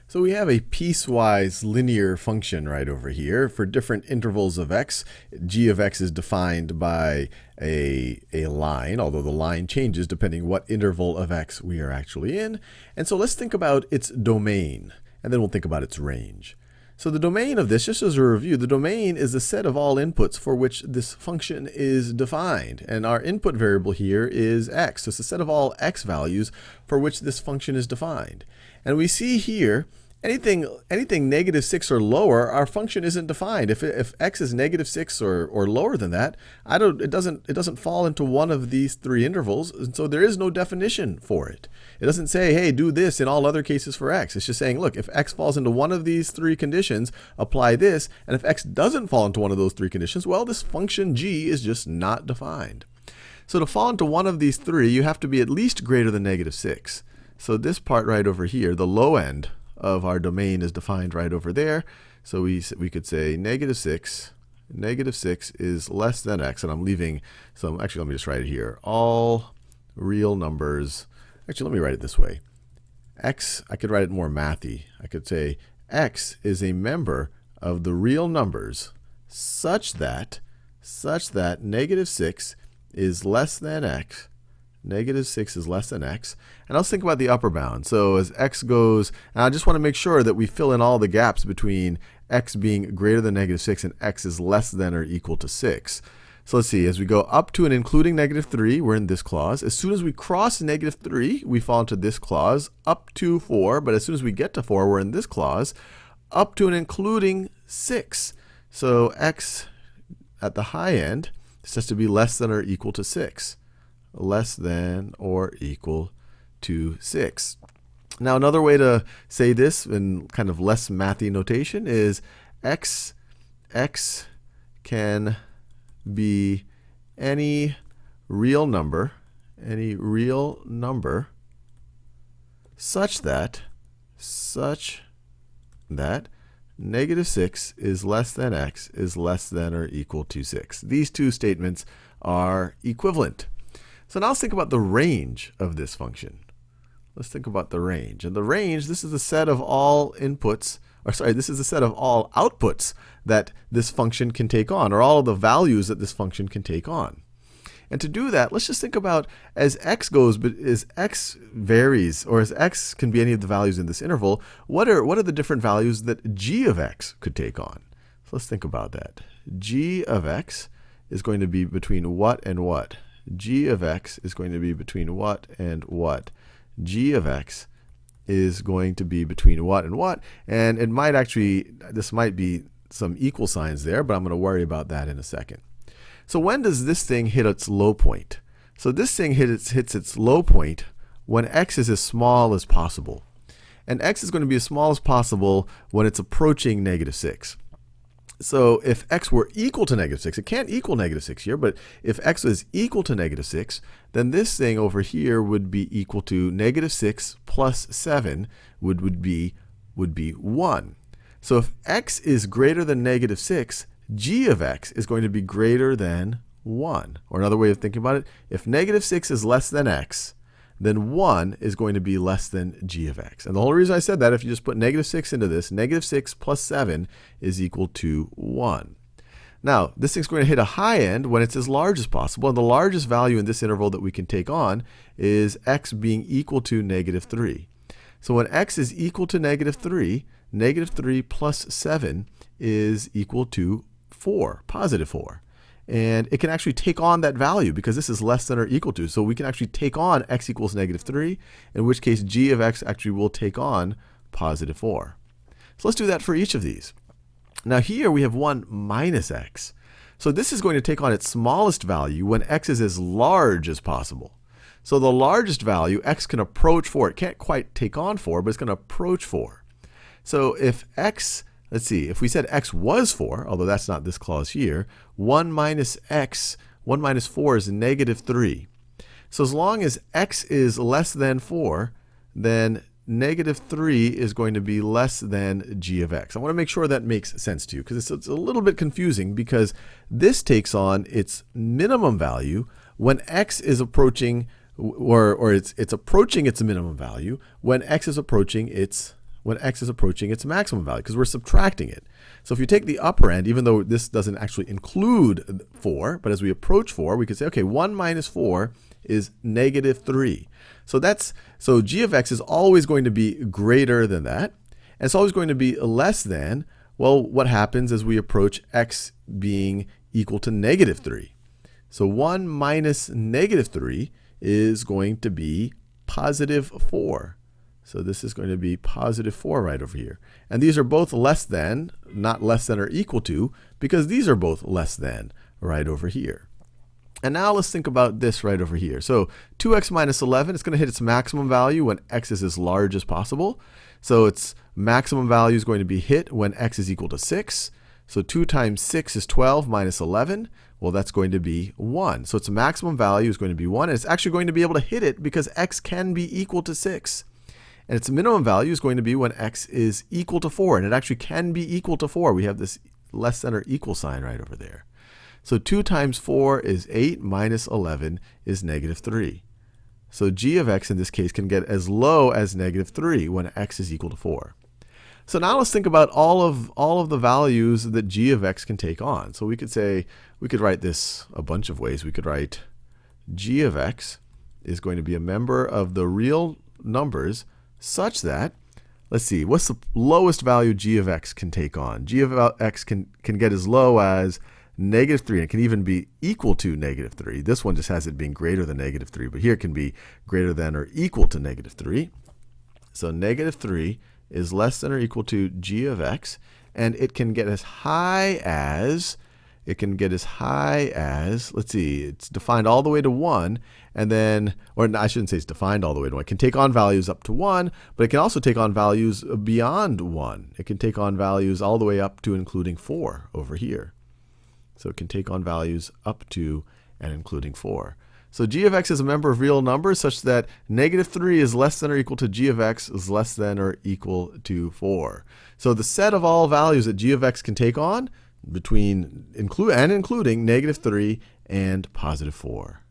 So we have a piecewise linear function right over here for different intervals of x. G of x is defined by a line, although the line changes depending what interval of x we are actually in. And so let's think about its domain, and then we'll think about its range. So the domain of this, just as a review, the domain is the set of all inputs for which this function is defined. And our input variable here is x. So it's the set of all x values for which this function is defined. And we see here, anything -6 or lower, our function isn't defined. If x is -6 or lower than that, it doesn't fall into one of these three intervals, and so there is no definition for it. It doesn't say, hey, do this in all other cases for x. It's just saying, look, if x falls into one of these three conditions, apply this, and if x doesn't fall into one of those three conditions, well, this function g is just not defined. So to fall into one of these three, you have to be at least greater than -6. So this part right over here, the low end of our domain is defined right over there. So we could say -6 is less than x, and I'm leaving some, actually let me just write it here. All real numbers, actually let me write it this way. X, I could write it more mathy. I could say x is a member of the real numbers such that -6 is less than x. -6 is less than x. And let's think about the upper bound. So as x goes, and I just want to make sure that we fill in all the gaps between x being greater than -6 and x is less than or equal to 6. So let's see, as we go up to and including -3, we're in this clause. As soon as we cross -3, we fall into this clause, up to 4. But as soon as we get to 4, we're in this clause, up to and including 6. So x at the high end has to be less than or equal to 6. Less than or equal to 6. Now another way to say this in kind of less mathy notation is x can be any real number such that -6 is less than x is less than or equal to 6. These two statements are equivalent. So now let's think about the range of this function. Let's think about the range. And the range, this is the set of all inputs, or sorry, this is the set of all outputs that this function can take on, or all of the values that this function can take on. And to do that, let's just think about as x goes, but as x varies, or as x can be any of the values in this interval, what are the different values that g of x could take on? So let's think about that. G of x is going to be between what and what? G of x is going to be between what and what? G of x is going to be between what and what? And it might actually, this might be some equal signs there, but I'm going to worry about that in a second. So when does this thing hit its low point? So this thing hits its low point when x is as small as possible. And x is going to be as small as possible when it's approaching -6. So if x were equal to -6, it can't equal -6 here, but if x is equal to -6, then this thing over here would be equal to -6 plus 7 would be 1. So if x is greater than -6, g of x is going to be greater than 1. Or another way of thinking about it, if -6 is less than x, then 1 is going to be less than g of x. And the whole reason I said that, if you just put -6 into this, -6 plus 7 is equal to 1. Now, this thing's going to hit a high end when it's as large as possible. And the largest value in this interval that we can take on is x being equal to -3. So when x is equal to -3, -3 plus 7 is equal to 4, positive 4. And it can actually take on that value because this is less than or equal to. So we can actually take on x equals -3, in which case g of x actually will take on positive 4. So let's do that for each of these. Now here we have 1 minus x. So this is going to take on its smallest value when x is as large as possible. So the largest value, x can approach 4. It can't quite take on 4, but it's going to approach 4. So if x, let's see, if we said x was 4, although that's not this clause here, 1 minus 4 is -3. So as long as x is less than 4, then -3 is going to be less than g of x. I want to make sure that makes sense to you, because it's a little bit confusing, because this takes on its minimum value when x is approaching, or it's approaching its minimum value when x is approaching its when x is approaching its maximum value, because we're subtracting it. So if you take the upper end, even though this doesn't actually include 4, but as we approach 4, we could say, okay, 1 minus 4 is negative 3. So g of x is always going to be greater than that. And it's always going to be less than, well, what happens as we approach x being equal to negative 3. So 1 minus negative 3 is going to be positive 4. So this is going to be positive 4 right over here. And these are both less than, not less than or equal to, because these are both less than right over here. And now let's think about this right over here. So 2x minus 11, it's going to hit its maximum value when x is as large as possible. So its maximum value is going to be hit when x is equal to 6. So 2 times 6 is 12 minus 11. Well, that's going to be 1. So its maximum value is going to be 1. And it's actually going to be able to hit it because x can be equal to 6. And its minimum value is going to be when x is equal to 4. And it actually can be equal to 4. We have this less than or equal sign right over there. So 2 times 4 is 8 minus 11 is negative 3. So g of x in this case can get as low as negative 3 when x is equal to 4. So now let's think about all of the values that g of x can take on. So we could write this a bunch of ways. We could write g of x is going to be a member of the real numbers such that, let's see, what's the lowest value g of x can take on? G of x can get as low as negative 3, and it can even be equal to negative 3. This one just has it being greater than negative 3, but here it can be greater than or equal to negative 3. So negative 3 is less than or equal to g of x, and it can get as high as, let's see, it's defined all the way to 1, and then, or I shouldn't say it's defined all the way to 1. It can take on values up to 1, but it can also take on values beyond 1. It can take on values all the way up to including 4 over here. So it can take on values up to and including 4. So g of x is a member of real numbers such that negative 3 is less than or equal to g of x is less than or equal to 4. So the set of all values that g of x can take on including negative 3 and positive 4.